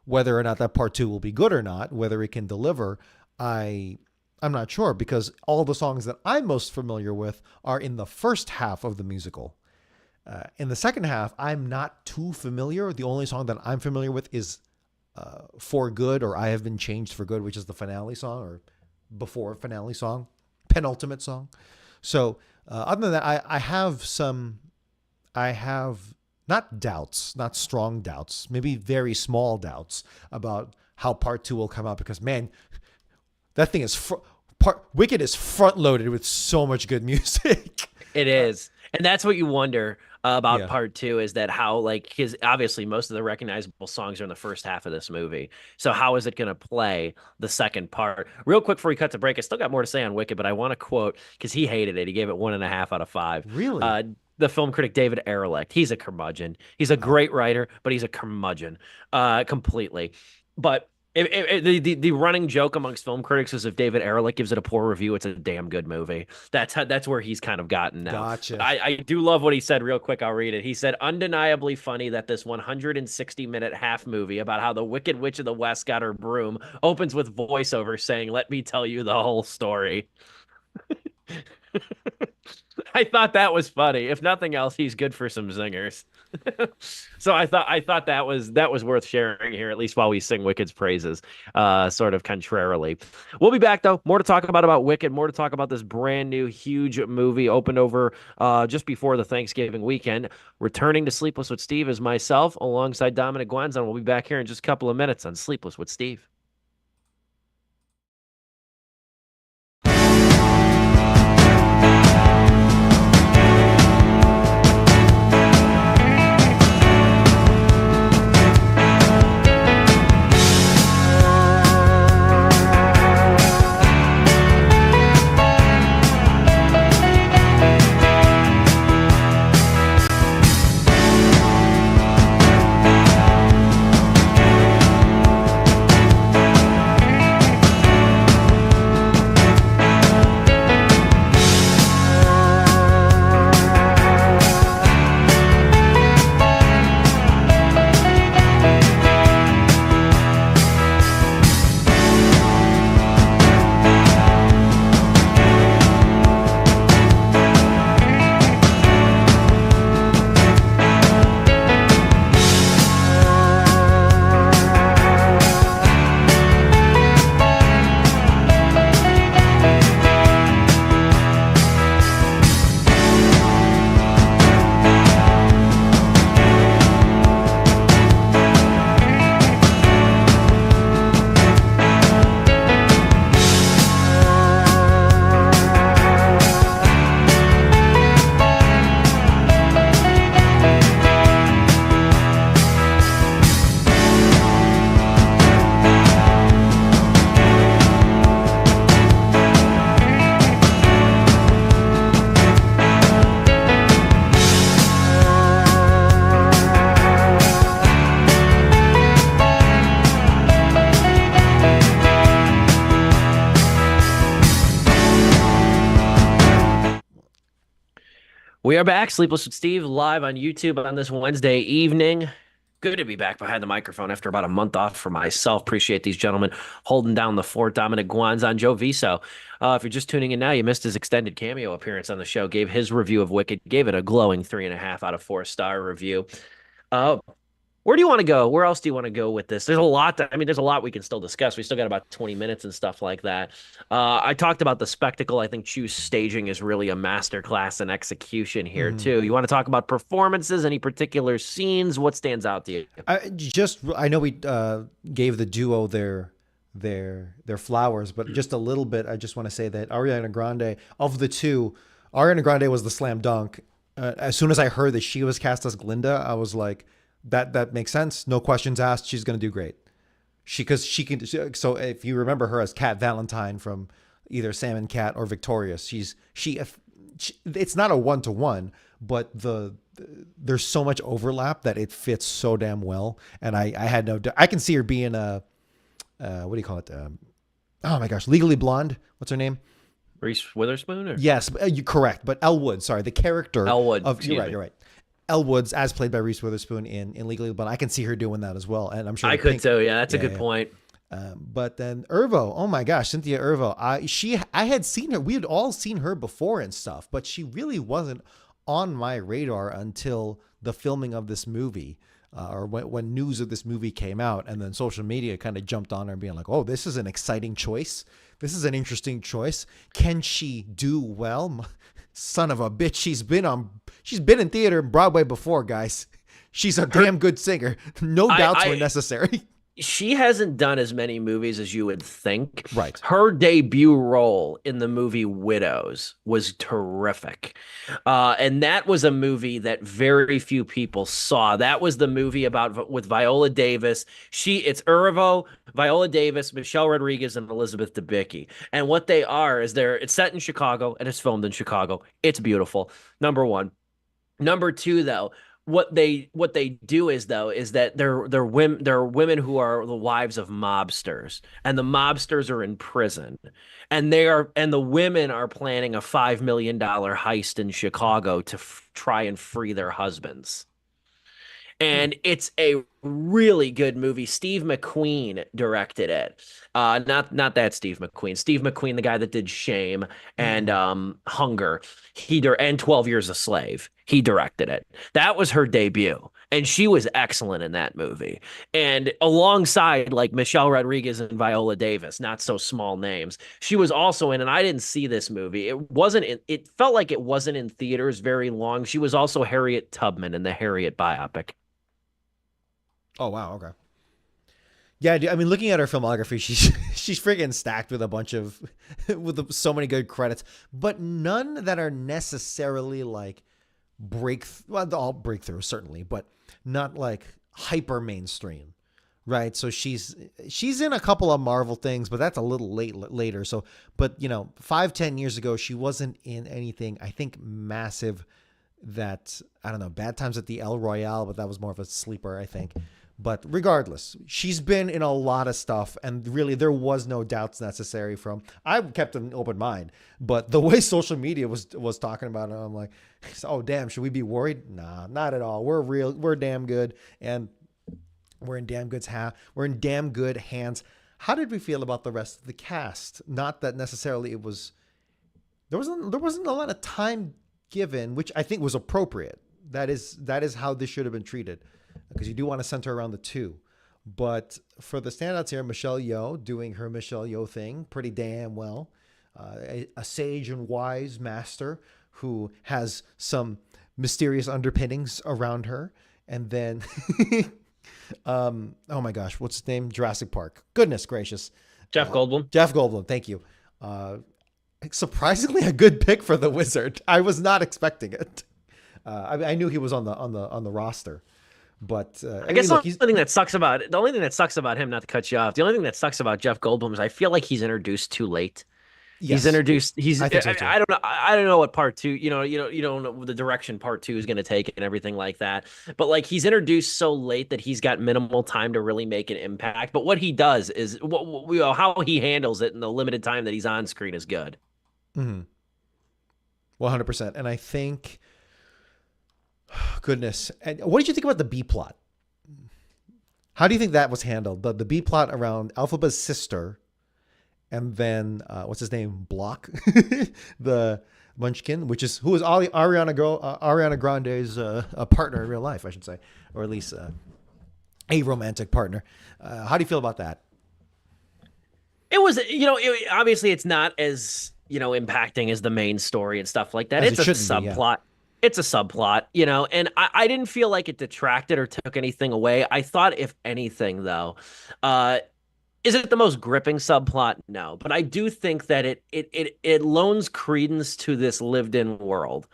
Whether or not that part 2 will be good or not, whether it can deliver, I'm not sure, because all the songs that I'm most familiar with are in the first half of the musical. In the second half, I'm not too familiar. The only song that I'm familiar with is For Good, or I Have Been Changed for Good, which is the finale song, or before finale song, penultimate song. So other than that, I have not doubts, not strong doubts, maybe very small doubts about how part 2 will come out, because man, that thing is Wicked is front loaded with so much good music. It is. And that's what you wonder about Yeah. part 2, is that how, like, because obviously most of the recognizable songs are in the first half of this movie. So how is it going to play the second part? Real quick before we cut to break, I still got more to say on Wicked, but I want to quote, because he hated it. He gave it 1.5 out of 5. Really? The film critic David Ehrlich. He's a curmudgeon. He's a great writer, but he's a curmudgeon completely. But the running joke amongst film critics is if David Ehrlich gives it a poor review, it's a damn good movie. That's where he's kind of gotten now. Gotcha. I do love what he said. Real quick, I'll read it. He said, undeniably funny that this 160-minute half movie about how the Wicked Witch of the West got her broom opens with voiceover saying, "Let me tell you the whole story." I thought that was funny. If nothing else, he's good for some zingers. So I thought that was worth sharing here, at least while we sing Wicked's praises, sort of contrarily. We'll be back though. More to talk about Wicked, more to talk about this brand new huge movie opened over just before the Thanksgiving weekend. Returning to Sleepless with Steve is myself alongside Dominic Guanzon. We'll be back here in just a couple of minutes on Sleepless with Steve. We are back, Sleepless with Steve, live on YouTube on this Wednesday evening. Good to be back behind the microphone after about a month off for myself. Appreciate these gentlemen holding down the fort. Dominic Guanzon, Joe Viso. If you're just tuning in now, you missed his extended cameo appearance on the show. Gave his review of Wicked. Gave it a glowing 3.5 out of 4 star review. Where do you want to go? Where else do you want to go with this? There's a lot there's a lot we can still discuss. We still got about 20 minutes and stuff like that. I talked about the spectacle. I think Chu's staging is really a masterclass in execution here too. You want to talk about performances, any particular scenes? What stands out to you? I know we gave the duo their flowers, but just a little bit. I just want to say that Ariana Grande, of the two, Ariana Grande was the slam dunk. As soon as I heard that she was cast as Glinda, I was like, that makes sense. No questions asked. She's going to do great. Because she can. So if you remember her as Cat Valentine from either Sam and Cat or Victorious, she it's not a 1-to-1, but there's so much overlap that it fits so damn well. And I had no, I can see her being a, what do you call it? Oh my gosh, Legally Blonde. What's her name? Reese Witherspoon? Or? Yes, you're correct. But Elle, sorry, the character. Elle, you're right. Elle Woods, as played by Reese Witherspoon in Legally Blonde. I can see her doing that as well. And I'm sure I could too. Yeah, that's a good point. But then Ervo, oh my gosh, Cynthia Ervo. I had seen her. We had all seen her before and stuff, but she really wasn't on my radar until the filming of this movie, or when news of this movie came out, and then social media kind of jumped on her, being like, "Oh, this is an exciting choice. This is an interesting choice. Can she do well?" Son of a bitch, she's been in theater and Broadway before, guys. She's a damn good singer. No doubts were necessary. She hasn't done as many movies as you would think. Right. Her debut role in the movie Widows was terrific. And that was a movie that very few people saw. That was the movie with Viola Davis. It's Ervo, Viola Davis, Michelle Rodriguez, and Elizabeth Debicki. And what they are is it's set in Chicago and it's filmed in Chicago. It's beautiful. Number one. Number two, though, what they do is that they're women who are the wives of mobsters, and the mobsters are in prison, and the women are planning a $5 million heist in Chicago to try and free their husbands. And it's a really good movie. Steve McQueen directed it. Not that Steve McQueen. Steve McQueen, the guy that did Shame and Hunger. And 12 Years a Slave. He directed it. That was her debut. And she was excellent in that movie. And alongside like Michelle Rodriguez and Viola Davis, not so small names, she was also in, and I didn't see this movie. It felt like it wasn't in theaters very long. She was also Harriet Tubman in the Harriet biopic. Oh, wow. Okay. Yeah, I mean, looking at her filmography, she's freaking stacked with a bunch of, with so many good credits, but none that are necessarily like all breakthrough, certainly, but not like hyper mainstream, right? So she's in a couple of Marvel things, but that's a little later. So, but 5-10 years ago, she wasn't in anything, I think, massive that, I don't know, Bad Times at the El Royale, but that was more of a sleeper, I think. But regardless, she's been in a lot of stuff, and really there was no doubts necessary from. I kept an open mind, but the way social media was talking about it, I'm like, oh damn, should we be worried? Nah, not at all. We're damn good, and we're in damn good hands. How did we feel about the rest of the cast? Not that necessarily it was. There wasn't a lot of time given, which I think was appropriate. That is how this should have been treated. Because you do want to center around the two. But for the standouts here, Michelle Yeoh doing her Michelle Yeoh thing pretty damn well. A sage and wise master who has some mysterious underpinnings around her. And then, oh my gosh, what's his name? Jurassic Park. Goodness gracious. Jeff Goldblum. Jeff Goldblum, thank you. Surprisingly a good pick for the Wizard. I was not expecting it. I knew he was on the roster. But I guess the only thing that sucks about him, not to cut you off, the only thing that sucks about Jeff Goldblum is I feel like he's introduced too late. Yes. He's introduced. I think so too. I don't know what part two. You don't know the direction part two is going to take and everything like that. But like he's introduced so late that he's got minimal time to really make an impact. But what he does is how he handles it in the limited time that he's on screen is good. 100%. And I think. Goodness. And what did you think about the B plot? How do you think that was handled? The B plot around Elphaba's sister, and then what's his name? Block, the Munchkin, who is Ariana Grande's a partner in real life, I should say, or at least a romantic partner. How do you feel about that? It was, obviously it's not as, impacting as the main story and stuff like that. As It's it a shouldn't be, yeah. subplot. It's a subplot, and I didn't feel like it detracted or took anything away. I thought, if anything, though, is it the most gripping subplot? No, but I do think that it loans credence to this lived-in world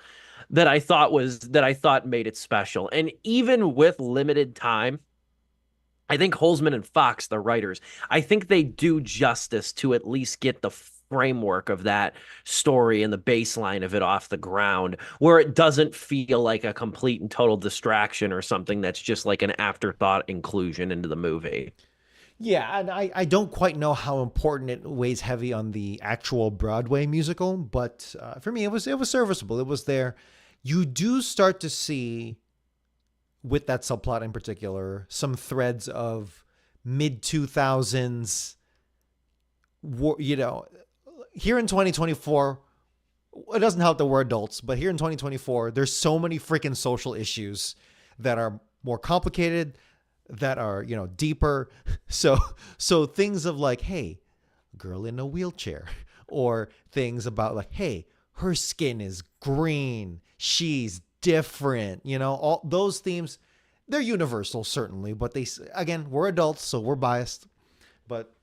that I thought made it special. And even with limited time, I think Holzman and Fox, the writers, I think they do justice to at least get the framework of that story and the baseline of it off the ground, where it doesn't feel like a complete and total distraction or something that's just like an afterthought inclusion into the movie. Yeah, and I don't quite know how important it weighs heavy on the actual Broadway musical, but for me, it was serviceable. It was there. You do start to see, with that subplot in particular, some threads of mid 2000s, here in 2024, it doesn't help that we're adults, but here in 2024, there's so many freaking social issues that are more complicated, that are, deeper. So things of like, hey, girl in a wheelchair, or things about like, hey, her skin is green, she's different, all those themes, they're universal, certainly, but again, we're adults, so we're biased, but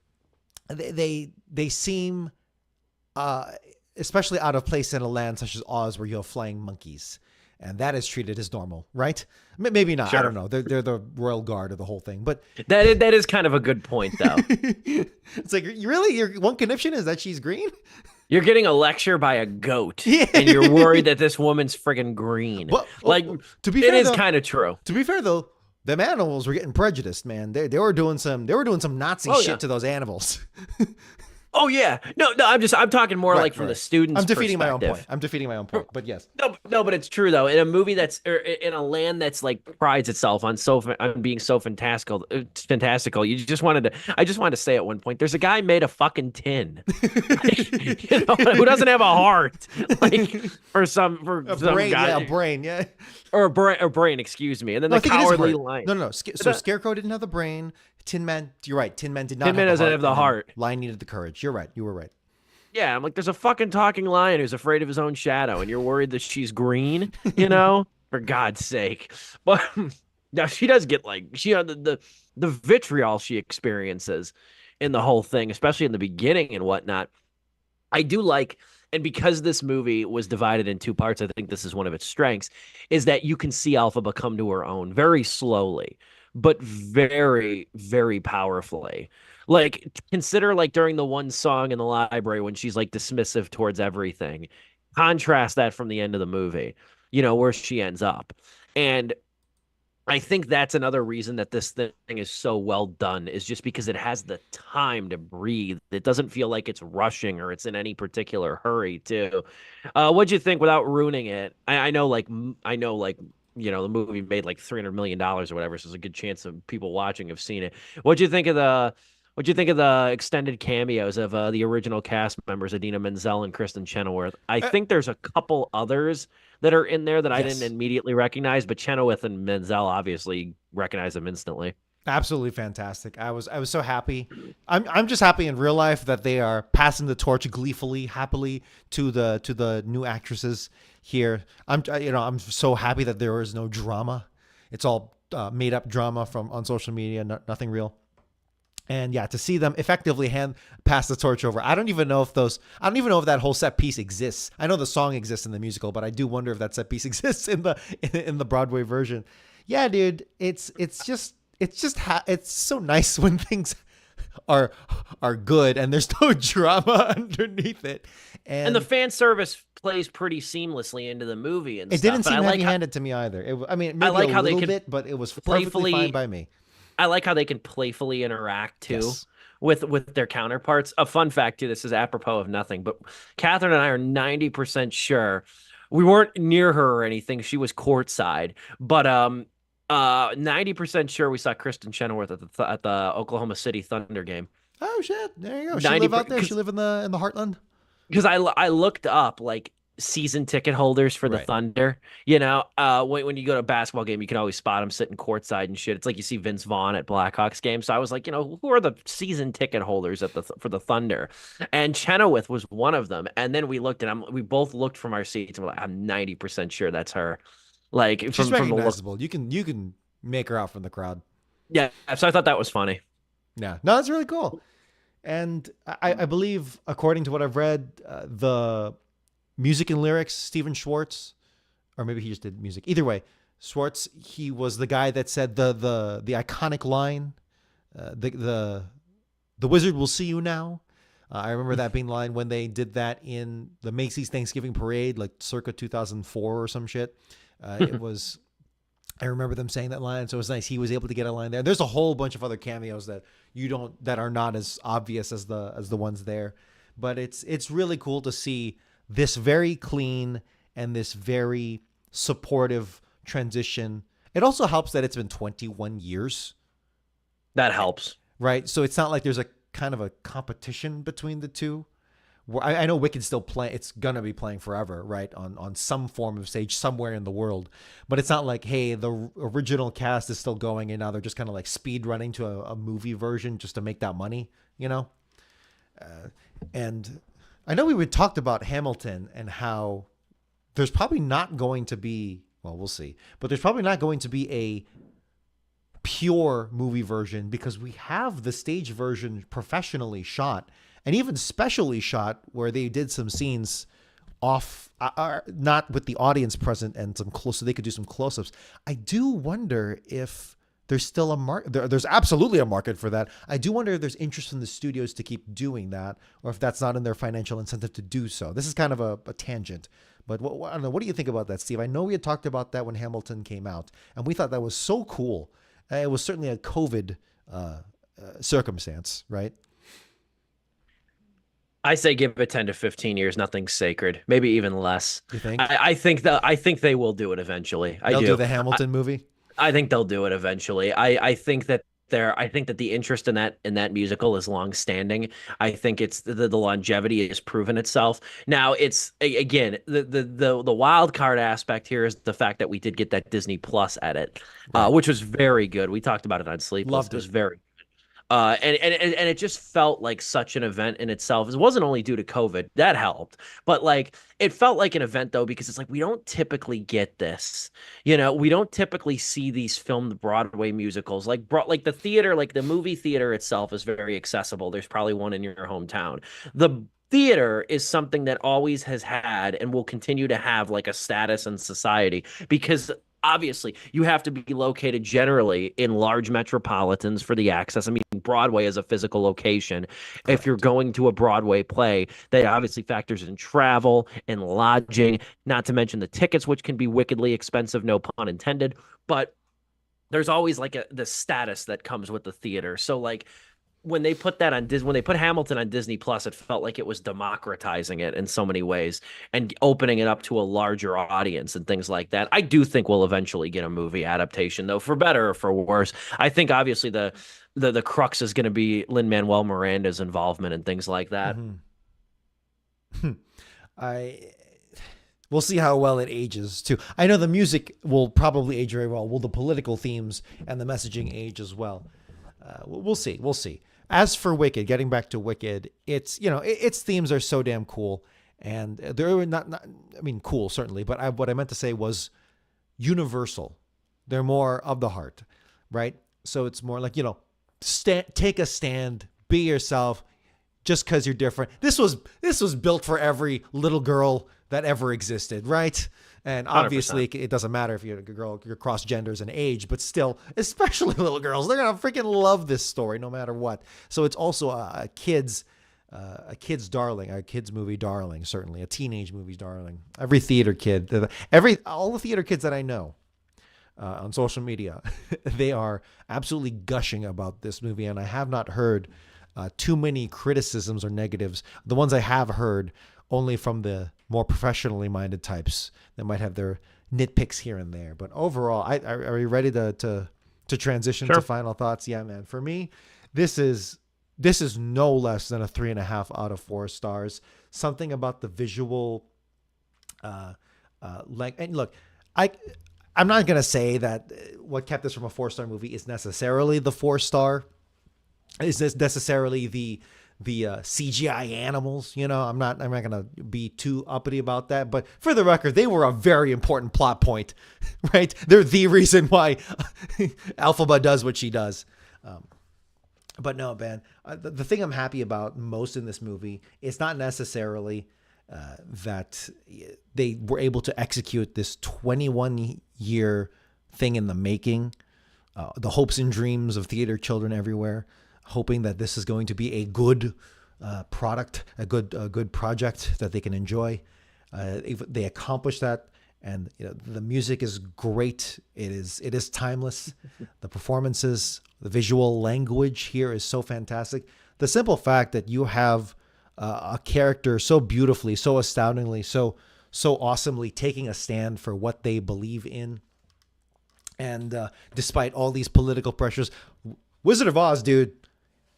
they seem especially out of place in a land such as Oz, where you have flying monkeys, and that is treated as normal, right? Maybe not. Sure. I don't know. They're the royal guard of the whole thing, but That is kind of a good point, though. it's like, really, your one conniption is that she's green? You're getting a lecture by a goat, Yeah. and you're worried that this woman's friggin' green. Well, to be it fair, is though, kind of true. To be fair, though, them animals were getting prejudiced, man. They were doing some Nazi shit yeah. to those animals. Oh yeah, no, I'm talking more Right, like from right. the students' I'm defeating my own perspective. point. But yes. No, but it's true though. In a movie in a land that's like prides itself on being so fantastical, I just wanted to say at one point, there's a guy made of fucking tin, who doesn't have a heart, for some brain, guy, yeah, a brain, yeah. or a brain, excuse me, and then No, I the think it is a cowardly brain. lion. No. So Scarecrow didn't have the brain. Tin Man, you're right. Tin Man did not. Tin Man doesn't have the and then heart. Lion needed the courage. You're right. You were right. Yeah, I'm like, there's a fucking talking lion who's afraid of his own shadow, and you're worried that she's green, For God's sake. But now she does get the vitriol she experiences in the whole thing, especially in the beginning and whatnot. I do like, and because this movie was divided in two parts, I think this is one of its strengths, is that you can see Alphaba come to her own very slowly, but very, very powerfully. Like, consider during the one song in the library when she's dismissive towards everything. Contrast that from the end of the movie, where she ends up. And I think that's another reason that this thing is so well done, is just because it has the time to breathe. It doesn't feel like it's rushing or it's in any particular hurry too. What'd you think, without ruining it? I know the movie made $300 million or whatever, so there's a good chance of people watching have seen it. What'd you think of the extended cameos of the original cast members, Idina Menzel and Kristen Chenoweth? I think there's a couple others that are in there that I didn't immediately recognize, but Chenoweth and Menzel obviously recognize them instantly. Absolutely fantastic. I was so happy. I'm just happy in real life that they are passing the torch gleefully, happily to the new actresses here. I'm so happy that there is no drama. It's all made up drama on social media, nothing real. And yeah, to see them effectively pass the torch over. I don't even know if that whole set piece exists. I know the song exists in the musical, but I do wonder if that set piece exists in the Broadway version. Yeah, dude, it's so nice when things are good and there's no drama underneath it. And the fan service plays pretty seamlessly into the movie and it stuff. didn't seem heavy-handed to me either. Maybe I like a how they little could bit, but it was perfectly fine by me. I like how they can playfully interact too with their counterparts. A fun fact too, this is apropos of nothing, but Catherine and I are 90% sure, we weren't near her or anything. She was courtside, but 90% sure we saw Kristen Chenoweth at the Oklahoma City Thunder game. Oh shit! There you go. She live out there. She live in the heartland. Because I looked up season ticket holders for the Right. Thunder. When you go to a basketball game, you can always spot them sitting courtside and shit. It's like you see Vince Vaughn at Blackhawks games. So I was like, who are the season ticket holders for the Thunder? And Chenoweth was one of them. And then we looked, and we both looked from our seats, and we're like, I'm 90% sure that's her. Like She's from the look. recognizable. You can make her out from the crowd. Yeah. So I thought that was funny. Yeah. No, that's really cool. And I believe, according to what I've read, the music and lyrics, Steven Schwartz, or maybe he just did music. Either way, Schwartz, he was the guy that said the iconic line, the wizard will see you now. I remember that being the line when they did that in the Macy's Thanksgiving Parade, like circa 2004 or some shit. It was. I remember them saying that line, so it was nice. He was able to get a line there. There's a whole bunch of other cameos that are not as obvious as the ones there, but it's really cool to see this very clean and this very supportive transition. It also helps that it's been 21 years. That helps, right? So it's not like there's a kind of a competition between the two. I know Wicked's still playing. It's gonna be playing forever, right? On some form of stage somewhere in the world. But it's not like, hey, the original cast is still going, and now they're just kind of like speed running to a movie version just to make that money, And I know we talked about Hamilton and how there's probably not going to be. Well, we'll see. But there's probably not going to be a pure movie version because we have the stage version professionally shot. And even specially shot where they did some scenes off, not with the audience present and so they could do some close-ups. I do wonder if there's still a market. There's absolutely a market for that. I do wonder if there's interest in the studios to keep doing that, or if that's not in their financial incentive to do so. This is kind of a tangent, but I don't know. What do you think about that, Steve? I know we had talked about that when Hamilton came out, and we thought that was so cool. It was certainly a COVID circumstance, right? I say give it 10 to 15 years. Nothing's sacred. Maybe even less. You think? I think they will do it eventually. They'll do the Hamilton movie. I think they'll do it eventually. I think that the interest in that musical is long-standing. I think it's the longevity has proven itself. Now it's again the wild card aspect here is the fact that we did get that Disney Plus edit, Right. Which was very good. We talked about it on Sleepless. Loved it was it. very and it just felt like such an event in itself. It wasn't only due to COVID. That helped. But like it felt like an event though, because it's like we don't typically get this. We don't typically see these filmed Broadway musicals. Like the theater, like the movie theater itself is very accessible. There's probably one in your hometown. The theater is something that always has had and will continue to have like a status in society because obviously you have to be located generally in large metropolitans for the access. I mean, Broadway is a physical location. Correct. If you're going to a Broadway play, that obviously factors in travel and lodging, not to mention the tickets, which can be wickedly expensive, no pun intended. But there's always like the status that comes with the theater. So like when they put Hamilton on Disney Plus, it felt like it was democratizing it in so many ways and opening it up to a larger audience and things like that. I do think we'll eventually get a movie adaptation, though, for better or for worse. I think obviously the crux is going to be Lin-Manuel Miranda's involvement and things like that. Mm-hmm. We'll see how well it ages too. I know the music will probably age very well. Will the political themes and the messaging age as well? We'll see. We'll see. As for Wicked, getting back to Wicked, its themes are so damn cool, and they're not I mean, cool certainly, but what I meant to say was universal. They're more of the heart, right? So it's more like take a stand, be yourself, just because you're different. This was built for every little girl that ever existed, right? And obviously 100%. It doesn't matter if you're a girl, you're cross genders and age, but still, especially little girls, they're going to freaking love this story no matter what. So it's also a kid's darling, a kid's movie darling, certainly a teenage movie darling. Every theater kid, all the theater kids that I know on social media, they are absolutely gushing about this movie. And I have not heard too many criticisms or negatives. The ones I have heard only from the more professionally minded types that might have their nitpicks here and there. But overall, are you ready to transition Sure. to final thoughts? Yeah, man. For me, this is no less than a 3.5 out of 4 stars. Something about the visual And look, I I'm not gonna say that what kept this from a 4-star movie is necessarily the 4-star. Is this necessarily the CGI animals? I'm not gonna be too uppity about that. But for the record, they were a very important plot point, right? They're the reason why Alphaba does what she does. But no, man, the thing I'm happy about most in this movie is not necessarily that they were able to execute this 21-year thing in the making, the hopes and dreams of theater children everywhere, hoping that this is going to be a good product, a good project that they can enjoy. They accomplished that. And the music is great. It is timeless. The performances, the visual language here is so fantastic. The simple fact that you have a character so beautifully, so astoundingly, so awesomely taking a stand for what they believe in, and despite all these political pressures, Wizard of Oz, dude.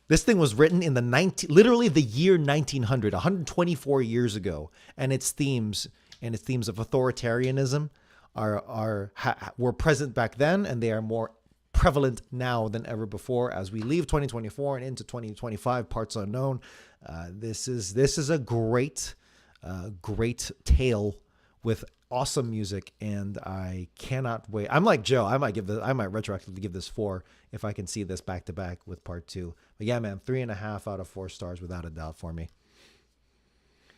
This thing was written in literally the year 1900, 124 years ago, and its themes of authoritarianism were present back then, and they are more prevalent now than ever before. As we leave 2024 and into 2025, parts unknown. This is a great tale with awesome music, and I cannot wait. I'm like Joe. I might retroactively give this 4 if I can see this back to back with part 2. But yeah, man, 3.5 out of 4 stars without a doubt for me.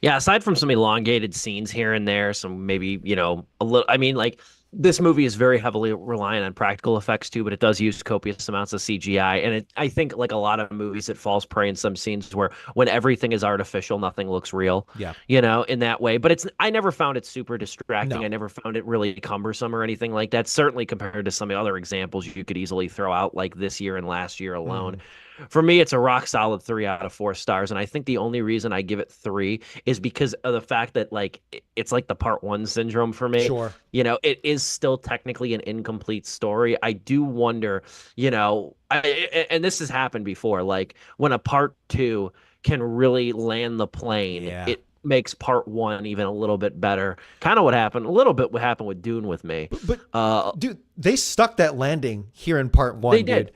Yeah, aside from some elongated scenes here and there, some maybe, a little, I mean, like, this movie is very heavily reliant on practical effects too, but it does use copious amounts of CGI. And I think like a lot of movies, it falls prey in some scenes where when everything is artificial, nothing looks real, yeah, in that way. But I never found it super distracting. No. I never found it really cumbersome or anything like that. Certainly compared to some other examples you could easily throw out like this year and last year alone. For me, it's a rock solid 3 out of 4 stars. And I think the only reason I give it 3 is because of the fact that like it's like the part 1 syndrome for me. Sure. It is still technically an incomplete story. I do wonder, and this has happened before, like when a part 2 can really land the plane, it makes part 1 even a little bit better. Kind of what happened with Dune with me. But dude, they stuck that landing here in part 1. They did.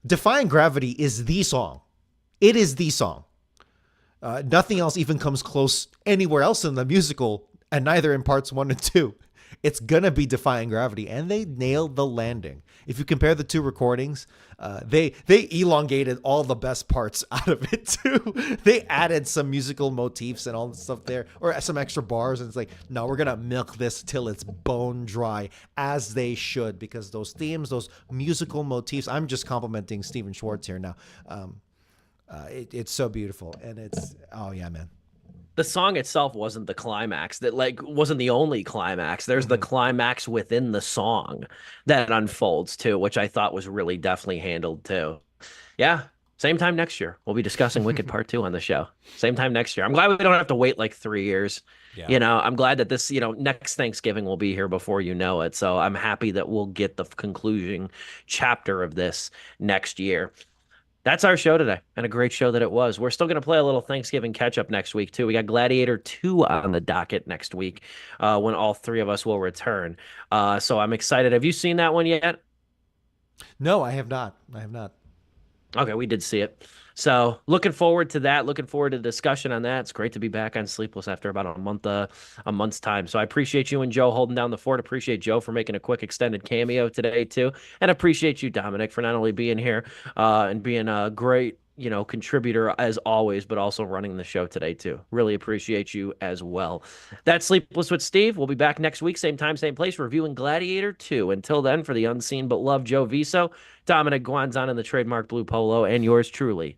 Defying Gravity is the song. It is the song. Nothing else even comes close anywhere else in the musical, and neither in parts 1 and 2. It's gonna be Defying Gravity, and they nailed the landing. If you compare the 2 recordings, they elongated all the best parts out of it too. They added some musical motifs and all the stuff there, or some extra bars, and it's like, no, we're gonna milk this till it's bone dry, as they should, because those themes, those musical motifs. I'm just complimenting Steven Schwartz here now. It's so beautiful, and oh yeah, man. The song itself wasn't the climax. Wasn't the only climax. There's the climax within the song that unfolds too, which I thought was really definitely handled too. Yeah. Same time next year. We'll be discussing Wicked Part 2 on the show. Same time next year. I'm glad we don't have to wait like 3 years. Yeah. I'm glad that this, next Thanksgiving will be here before you know it. So I'm happy that we'll get the conclusion chapter of this next year. That's our show today, and a great show that it was. We're still going to play a little Thanksgiving catch-up next week, too. We got Gladiator 2 on the docket next week when all 3 of us will return. So I'm excited. Have you seen that one yet? No, I have not. Okay, we did see it. So looking forward to that. Looking forward to the discussion on that. It's great to be back on Sleepless after about a month's time. So I appreciate you and Joe holding down the fort. Appreciate Joe for making a quick extended cameo today too. And appreciate you, Dominic, for not only being here and being a great, contributor as always, but also running the show today too. Really appreciate you as well. That's Sleepless with Steve. We'll be back next week, same time, same place, reviewing Gladiator 2. Until then, for the unseen but loved Joe Viso, Dominic Guanzon in the trademark blue polo, and yours truly,